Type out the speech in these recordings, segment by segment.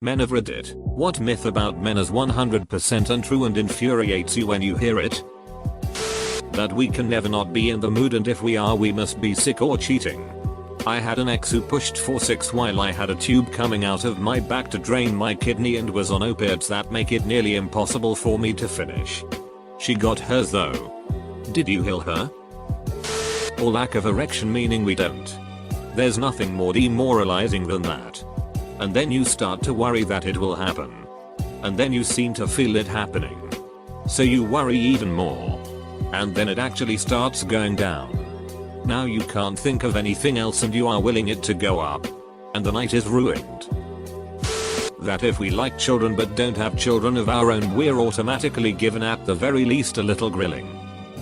Men of Reddit, what myth about men is 100% untrue and infuriates you when you hear it? That we can never not be in the mood, and if we are we must be sick or cheating. I had an ex who pushed for 6 while I had a tube coming out of my back to drain my kidney and was on opiates that make it nearly impossible for me to finish. She got hers though. Did you heal her? Or lack of erection, meaning we don't. There's nothing more demoralizing than that. And then you start to worry that it will happen. And then you seem to feel it happening. So you worry even more. And then it actually starts going down. Now you can't think of anything else and you are willing it to go up. And the night is ruined. That if we like children but don't have children of our own, we're automatically given at the very least a little grilling.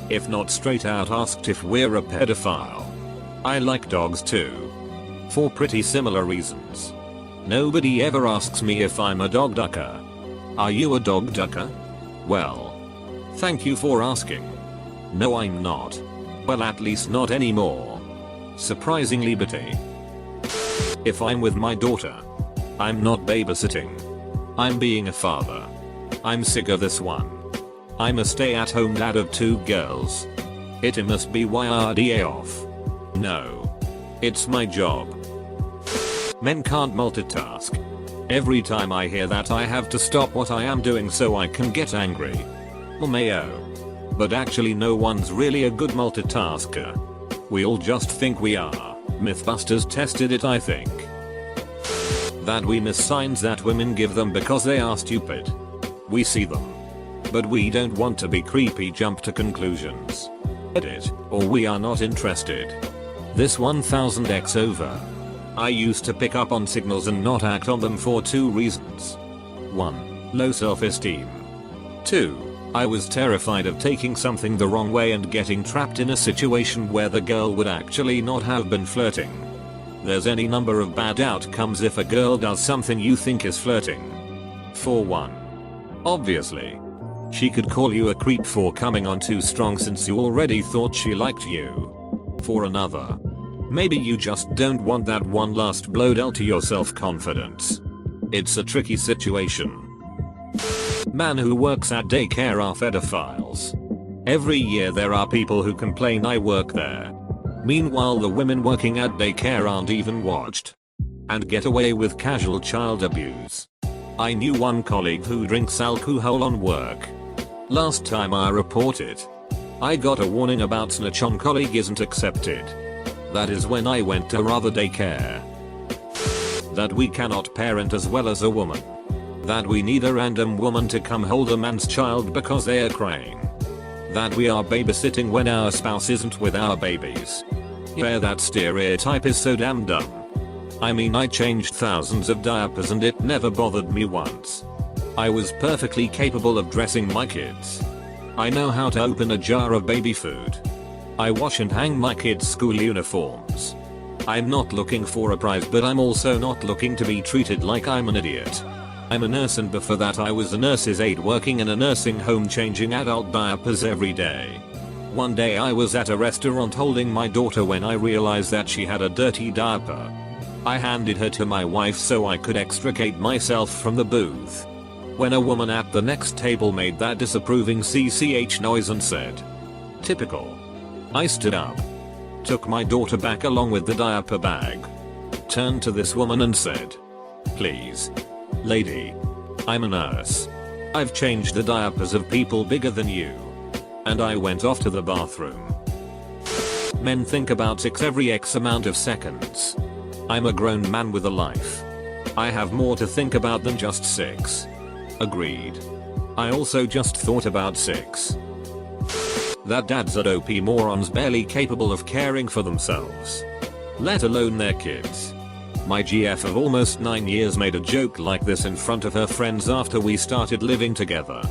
If not straight out asked if we're a pedophile. I like dogs too. For pretty similar reasons. Nobody ever asks me if I'm a dog ducker. Are you a dog ducker? Well, thank you for asking. No, I'm not. Well, at least not anymore. Surprisingly bitty. If I'm with my daughter, I'm not babysitting. I'm being a father. I'm sick of this one. I'm a stay-at-home dad of 2 girls. It must be YRDA off. No. It's my job. Men can't multitask. Every time I hear that I have to stop what I am doing so I can get angry. LMAO. But actually no one's really a good multitasker. We all just think we are. Mythbusters tested it, I think. That we miss signs that women give them because they are stupid. We see them. But we don't want to be creepy, jump to conclusions. Edit, or we are not interested. This 1000x over. I used to pick up on signals and not act on them for 2 reasons. 1. Low self-esteem. 2. I was terrified of taking something the wrong way and getting trapped in a situation where the girl would actually not have been flirting. There's any number of bad outcomes if a girl does something you think is flirting. For 1. Obviously. She could call you a creep for coming on too strong since you already thought she liked you. For another. Maybe you just don't want that one last blow dealt to your self-confidence. It's a tricky situation. Man who works at daycare are pedophiles. Every year there are people who complain I work there. Meanwhile the women working at daycare aren't even watched. And get away with casual child abuse. I knew one colleague who drinks alcohol on work. Last time I reported, I got a warning about snitch on colleague isn't accepted. That is when I went to other daycare. That we cannot parent as well as a woman. That we need a random woman to come hold a man's child because they are crying. That we are babysitting when our spouse isn't with our babies. Yeah, that stereotype is so damn dumb. I mean, I changed thousands of diapers and it never bothered me once. I was perfectly capable of dressing my kids. I know how to open a jar of baby food. I wash and hang my kids' school uniforms. I'm not looking for a prize, but I'm also not looking to be treated like I'm an idiot. I'm a nurse, and before that I was a nurse's aide working in a nursing home changing adult diapers every day. One day I was at a restaurant holding my daughter when I realized that she had a dirty diaper. I handed her to my wife so I could extricate myself from the booth. When a woman at the next table made that disapproving CCH noise and said, "Typical." I stood up, took my daughter back along with the diaper bag, turned to this woman and said, "Please, lady, I'm a nurse. I've changed the diapers of people bigger than you." And I went off to the bathroom. Men think about sex every X amount of seconds. I'm a grown man with a life. I have more to think about than just sex. Agreed. I also just thought about sex. That dads are OP morons barely capable of caring for themselves. Let alone their kids. My GF of almost 9 years made a joke like this in front of her friends after we started living together.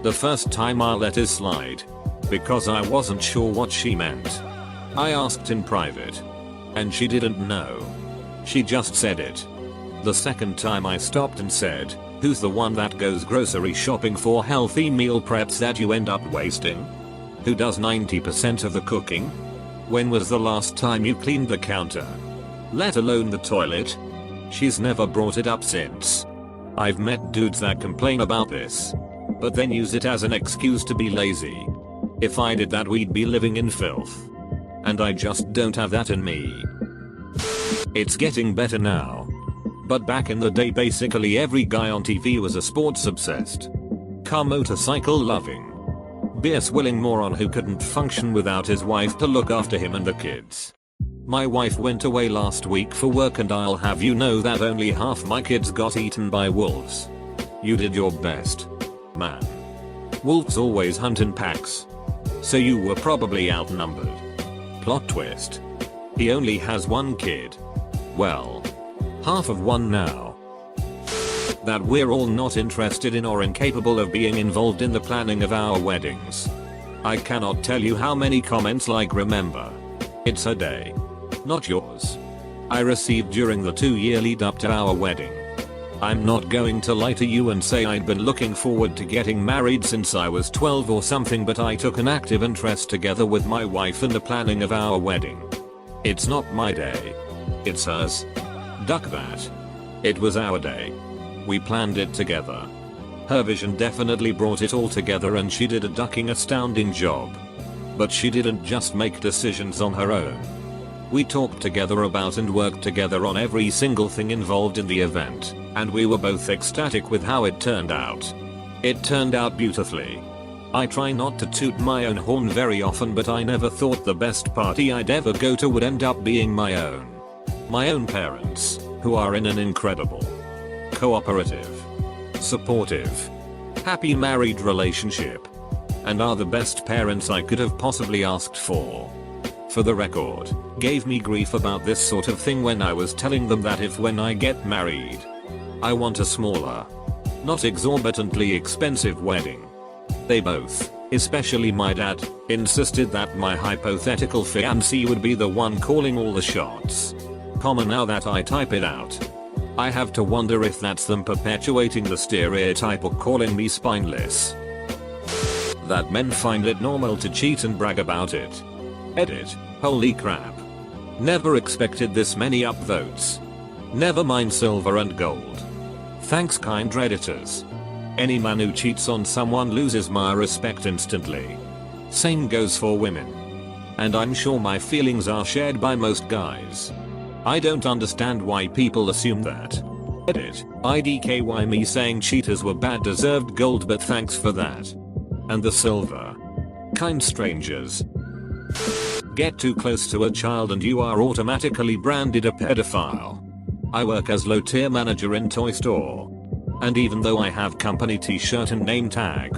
The first time I let it slide. Because I wasn't sure what she meant. I asked in private. And she didn't know. She just said it. The second time I stopped and said, "Who's the one that goes grocery shopping for healthy meal preps that you end up wasting? Who does 90% of the cooking? When was the last time you cleaned the counter? Let alone the toilet?" She's never brought it up since. I've met dudes that complain about this, but then use it as an excuse to be lazy. If I did that, we'd be living in filth. And I just don't have that in me. It's getting better now. But back in the day, basically every guy on TV was a sports obsessed, car motorcycle loving, beer swilling moron who couldn't function without his wife to look after him and the kids. My wife went away last week for work, and I'll have you know that only half my kids got eaten by wolves. You did your best, man. Wolves always hunt in packs. So you were probably outnumbered. Plot twist. He only has one kid. Well, half of one now. That we're all not interested in or incapable of being involved in the planning of our weddings. I cannot tell you how many comments like "remember, it's her day, not yours," I received during the 2-year lead up to our wedding. I'm not going to lie to you and say I'd been looking forward to getting married since I was 12 or something, but I took an active interest together with my wife in the planning of our wedding. It's not my day. It's hers. Duck that. It was our day. We planned it together. Her vision definitely brought it all together, and she did a ducking astounding job. But she didn't just make decisions on her own. We talked together about and worked together on every single thing involved in the event, and we were both ecstatic with how it turned out. It turned out beautifully. I try not to toot my own horn very often, but I never thought the best party I'd ever go to would end up being my own. My own parents, who are in an incredible, cooperative, supportive, happy married relationship, and are the best parents I could have possibly asked for. For the record, gave me grief about this sort of thing when I was telling them that if when I get married, I want a smaller, not exorbitantly expensive wedding. They both, especially my dad, insisted that my hypothetical fiancé would be the one calling all the shots. Now that I type it out, I have to wonder if that's them perpetuating the stereotype or calling me spineless. That men find it normal to cheat and brag about it. Edit. Holy crap. Never expected this many upvotes. Never mind silver and gold. Thanks, kind redditors. Any man who cheats on someone loses my respect instantly. Same goes for women. And I'm sure my feelings are shared by most guys. I don't understand why people assume that. Edit. IDKY, me saying cheaters were bad deserved gold, but thanks for that. And the silver. Kind strangers. Get too close to a child and you are automatically branded a pedophile. I work as low tier manager in toy store. And even though I have company t-shirt and name tag,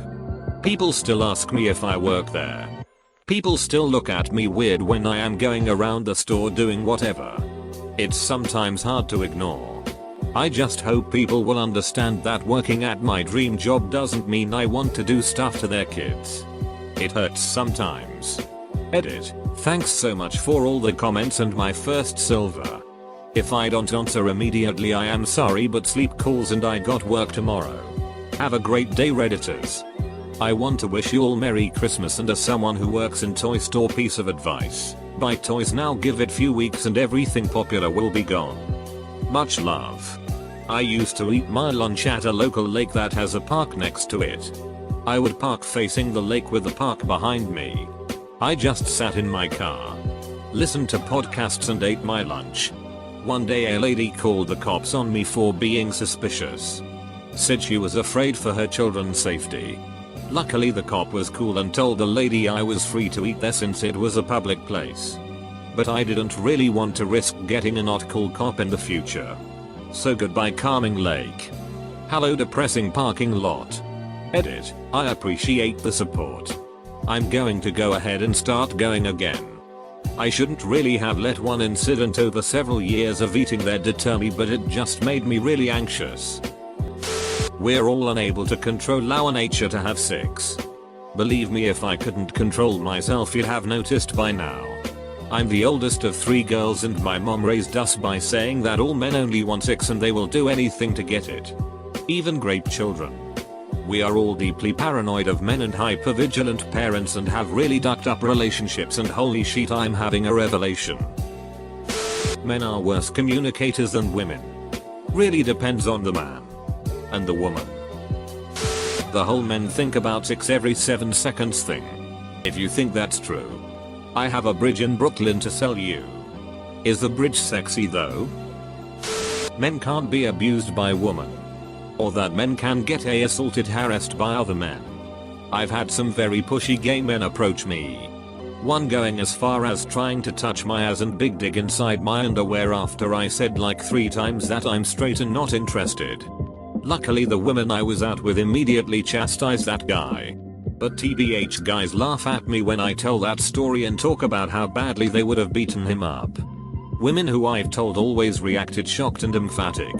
people still ask me if I work there. People still look at me weird when I am going around the store doing whatever. It's sometimes hard to ignore. I just hope people will understand that working at my dream job doesn't mean I want to do stuff to their kids. It hurts sometimes. Edit. Thanks so much for all the comments and my first silver. If I don't answer immediately, I am sorry, but sleep calls and I got work tomorrow. Have a great day, redditors. I want to wish you all Merry Christmas, and as someone who works in toy store, piece of advice: buy toys now, give it few weeks and everything popular will be gone. Much love. I used to eat my lunch at a local lake that has a park next to it. I would park facing the lake with the park behind me. I just sat in my car, listened to podcasts and ate my lunch. One day a lady called the cops on me for being suspicious. Said she was afraid for her children's safety. Luckily the cop was cool and told the lady I was free to eat there since it was a public place. But I didn't really want to risk getting a not cool cop in the future. So goodbye calming lake. Hello depressing parking lot. Edit. I appreciate the support. I'm going to go ahead and start going again. I shouldn't really have let one incident over several years of eating there deter me, but it just made me really anxious. We're all unable to control our nature to have sex. Believe me, if I couldn't control myself, you'd have noticed by now. I'm the oldest of 3 girls and my mom raised us by saying that all men only want sex and they will do anything to get it. Even grape children. We are all deeply paranoid of men and hypervigilant parents and have really ducked up relationships, and holy shit, I'm having a revelation. Men are worse communicators than women. Really depends on the man. And the woman. The whole men think about sex every 7 seconds thing. If you think that's true, I have a bridge in Brooklyn to sell you. Is the bridge sexy though? Men can't be abused by women. Or that men can get assaulted, harassed by other men. I've had some very pushy gay men approach me. One going as far as trying to touch my ass and big dig inside my underwear after I said like 3 times that I'm straight and not interested. Luckily the woman I was out with immediately chastised that guy. But TBH, guys laugh at me when I tell that story and talk about how badly they would have beaten him up. Women who I've told always reacted shocked and emphatic.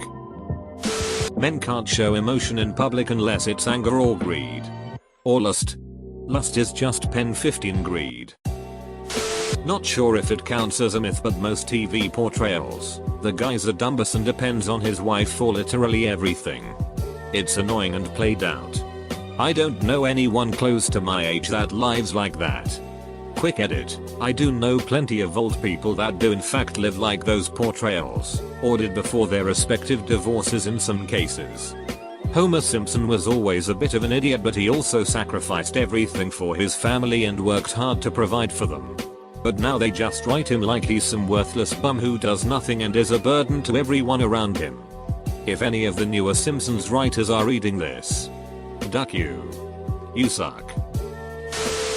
Men can't show emotion in public unless it's anger or greed. Or lust. Lust is just pen 15 greed. Not sure if it counts as a myth, but most TV portrayals, the guy's a dumbass and depends on his wife for literally everything. It's annoying and played out. I don't know anyone close to my age that lives like that. Quick edit, I do know plenty of old people that do in fact live like those portrayals, or did before their respective divorces in some cases. Homer Simpson was always a bit of an idiot, but he also sacrificed everything for his family and worked hard to provide for them. But now they just write him like he's some worthless bum who does nothing and is a burden to everyone around him. If any of the newer Simpsons writers are reading this, duck you. You suck.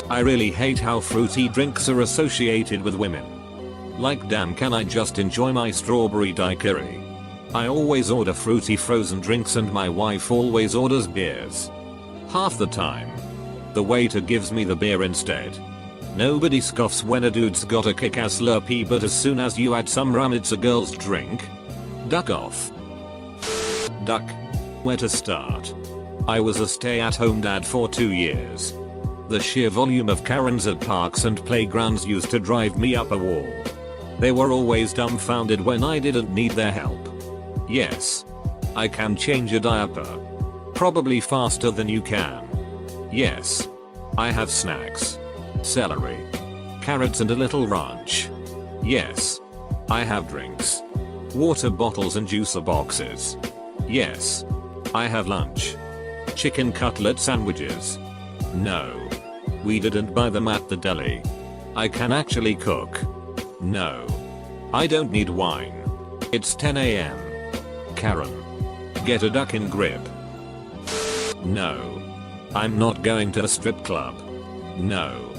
I really hate how fruity drinks are associated with women. Like, damn, can I just enjoy my strawberry daiquiri? I always order fruity frozen drinks and my wife always orders beers. Half the time, the waiter gives me the beer instead. Nobody scoffs when a dude's got a kick-ass Slurpee, but as soon as you add some rum it's a girl's drink. Duck off. Duck. Where to start? I was a stay-at-home dad for 2 years. The sheer volume of Karens at parks and playgrounds used to drive me up a wall. They were always dumbfounded when I didn't need their help. Yes, I can change a diaper. Probably faster than you can. Yes, I have snacks. Celery, carrots and a little ranch. Yes, I have drinks. Water bottles and juicer boxes. Yes, I have lunch. Chicken cutlet sandwiches. No, we didn't buy them at the deli. I can actually cook. No, I don't need wine. It's 10 AM. Karen, get a duck in grip. No, I'm not going to a strip club. No,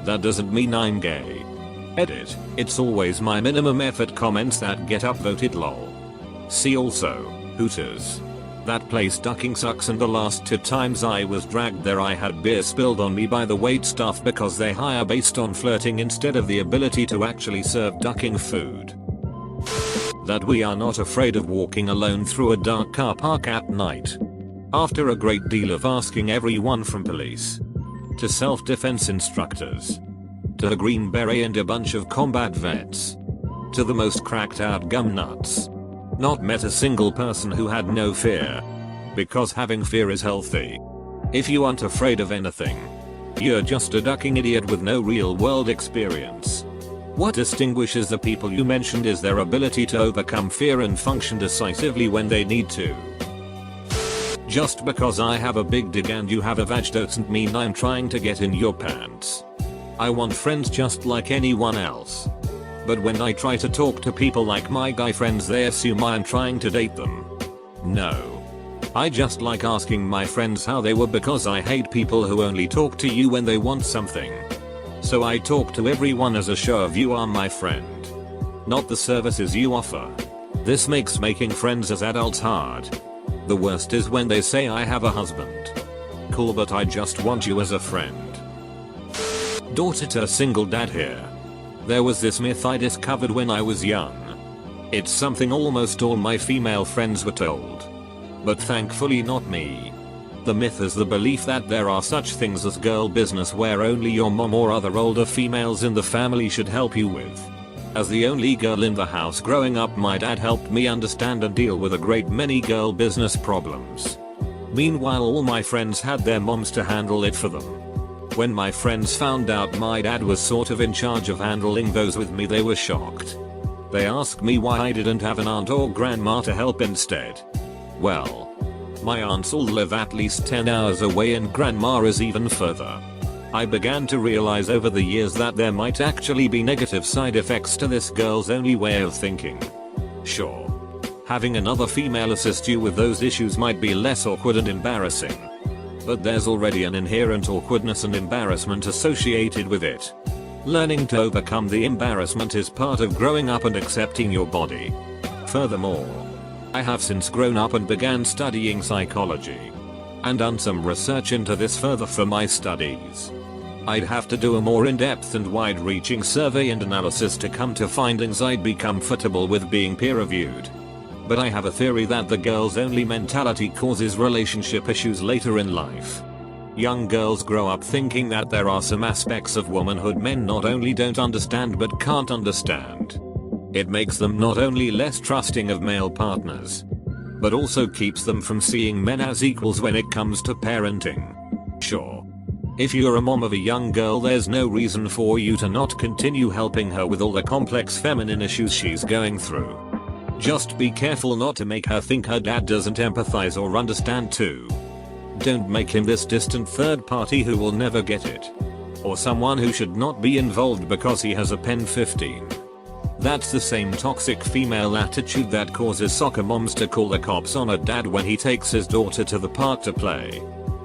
that doesn't mean I'm gay. Edit, it's always my minimum effort comments that get upvoted lol. See also, Hooters. That place ducking sucks, and the last 2 times I was dragged there I had beer spilled on me by the wait staff because they hire based on flirting instead of the ability to actually serve ducking food. That we are not afraid of walking alone through a dark car park at night. After a great deal of asking everyone from police to self-defense instructors to a green beret and a bunch of combat vets to the most cracked out gum nuts, not met a single person who had no fear. Because having fear is healthy. If you aren't afraid of anything, you're just a ducking idiot with no real world experience. What distinguishes the people you mentioned is their ability to overcome fear and function decisively when they need to. Just because I have a big dig and you have a vag doesn't mean I'm trying to get in your pants. I want friends just like anyone else. But when I try to talk to people like my guy friends, they assume I'm trying to date them. No. I just like asking my friends how they were because I hate people who only talk to you when they want something. So I talk to everyone as a show of you are my friend, not the services you offer. This makes making friends as adults hard. The worst is when they say I have a husband. Cool, but I just want you as a friend. Daughter to a single dad here. There was this myth I discovered when I was young. It's something almost all my female friends were told. But thankfully not me. The myth is the belief that there are such things as girl business where only your mom or other older females in the family should help you with. As the only girl in the house growing up, my dad helped me understand and deal with a great many girl business problems. Meanwhile, all my friends had their moms to handle it for them. When my friends found out my dad was sort of in charge of handling those with me, they were shocked. They asked me why I didn't have an aunt or grandma to help instead. Well, My aunts all live at least 10 hours away and grandma is even further. I began to realize over the years that there might actually be negative side effects to this girl's only way of thinking. Sure, having another female assist you with those issues might be less awkward and embarrassing. But there's already an inherent awkwardness and embarrassment associated with it. Learning to overcome the embarrassment is part of growing up and accepting your body. Furthermore, I have since grown up and began studying psychology and done some research into this further for my studies. I'd have to do a more in-depth and wide-reaching survey and analysis to come to findings I'd be comfortable with being peer-reviewed. But I have a theory that the girls-only mentality causes relationship issues later in life. Young girls grow up thinking that there are some aspects of womanhood men not only don't understand but can't understand. It makes them not only less trusting of male partners, but also keeps them from seeing men as equals when it comes to parenting. Sure, if you're a mom of a young girl, there's no reason for you to not continue helping her with all the complex feminine issues she's going through. Just be careful not to make her think her dad doesn't empathize or understand too. Don't make him this distant third party who will never get it. Or someone who should not be involved because he has a pen 15. That's the same toxic female attitude that causes soccer moms to call the cops on a dad when he takes his daughter to the park to play.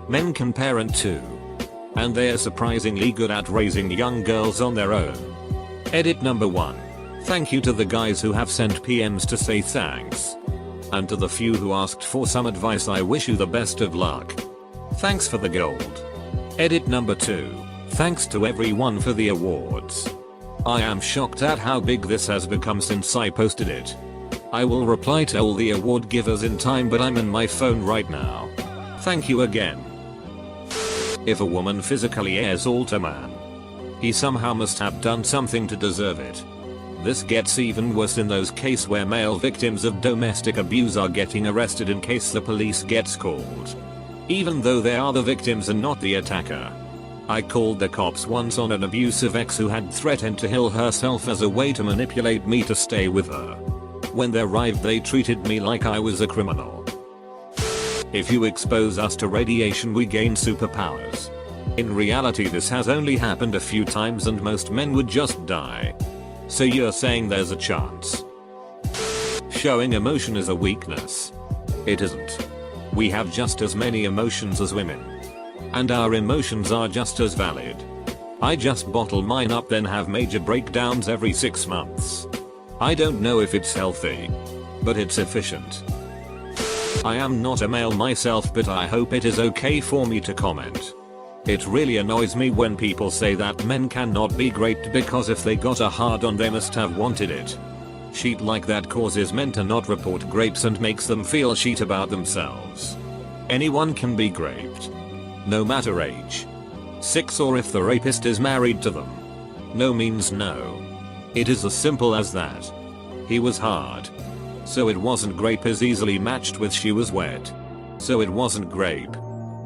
Men can parent too. And they're surprisingly good at raising young girls on their own. Edit number 1. Thank you to the guys who have sent PMs to say thanks. And to the few who asked for some advice, I wish you the best of luck. Thanks for the gold. Edit number 2. Thanks to everyone for the awards. I am shocked at how big this has become since I posted it. I will reply to all the award givers in time, but I'm on my phone right now. Thank you again. If a woman physically assaults a man, he somehow must have done something to deserve it. This gets even worse in those cases where male victims of domestic abuse are getting arrested in case the police gets called, even though they are the victims and not the attacker. I called the cops once on an abusive ex who had threatened to kill herself as a way to manipulate me to stay with her. When they arrived, they treated me like I was a criminal. If you expose us to radiation, we gain superpowers. In reality, this has only happened a few times and most men would just die. So you're saying there's a chance? Showing emotion is a weakness. It isn't. We have just as many emotions as women. And our emotions are just as valid. I just bottle mine up then have major breakdowns every 6 months. I don't know if it's healthy, but it's efficient. I am not a male myself, but I hope it is okay for me to comment. It really annoys me when people say that men cannot be great because if they got a hard on they must have wanted it. Shit like that causes men to not report grapes and makes them feel shit about themselves. Anyone can be raped. No matter age, sex, or if the rapist is married to them. No means no. It is as simple as that. He was hard, so it wasn't grape, is easily matched with she was wet, so it wasn't grape.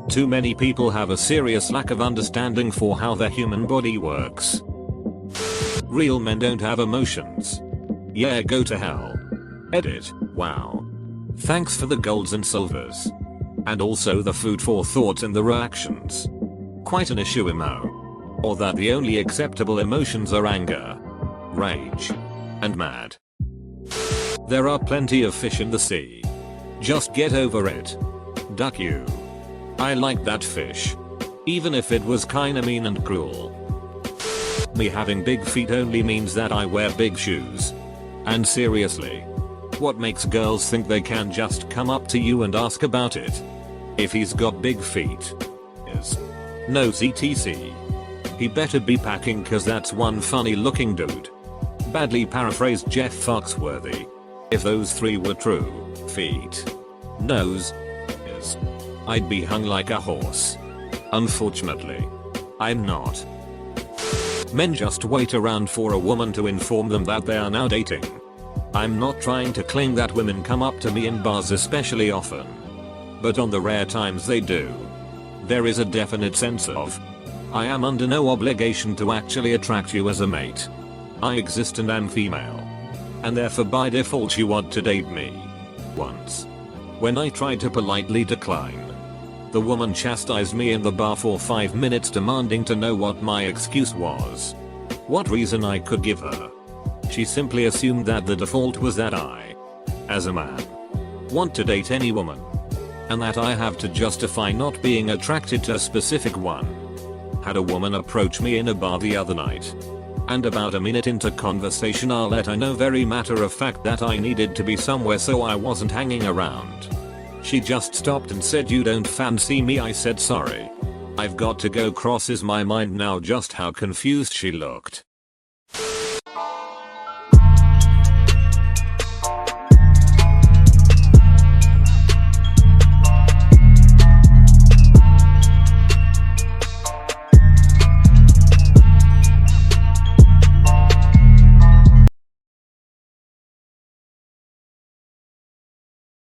Too many people have a serious lack of understanding for how the human body works. Real men don't have emotions. Yeah, go to hell. Edit. Wow. Thanks for the golds and silvers. And also the food for thought and the reactions. Quite an issue, emo. Or that the only acceptable emotions are anger, rage, and mad. There are plenty of fish in the sea. Just get over it. Duck you. I like that fish. Even if it was kinda mean and cruel. Me having big feet only means that I wear big shoes. And seriously, what makes girls think they can just come up to you and ask about it? If he's got big feet. Is. No CTC. He better be packing, cause that's one funny looking dude. Badly paraphrased Jeff Foxworthy. If those 3 were true, feet, nose, is, I'd be hung like a horse. Unfortunately, I'm not. Men just wait around for a woman to inform them that they are now dating. I'm not trying to claim that women come up to me in bars especially often. But on the rare times they do, there is a definite sense of, I am under no obligation to actually attract you as a mate. I exist and am female. And therefore by default you want to date me. Once. When I tried to politely decline, the woman chastised me in the bar for 5 minutes, demanding to know what my excuse was. What reason I could give her. She simply assumed that the default was that I, as a man, want to date any woman, and that I have to justify not being attracted to a specific one. Had a woman approach me in a bar the other night, and about a minute into conversation I let her know very matter of fact that I needed to be somewhere, so I wasn't hanging around. She just stopped and said, "You don't fancy me?" I said, "Sorry, I've got to go." Crosses my mind now just how confused she looked.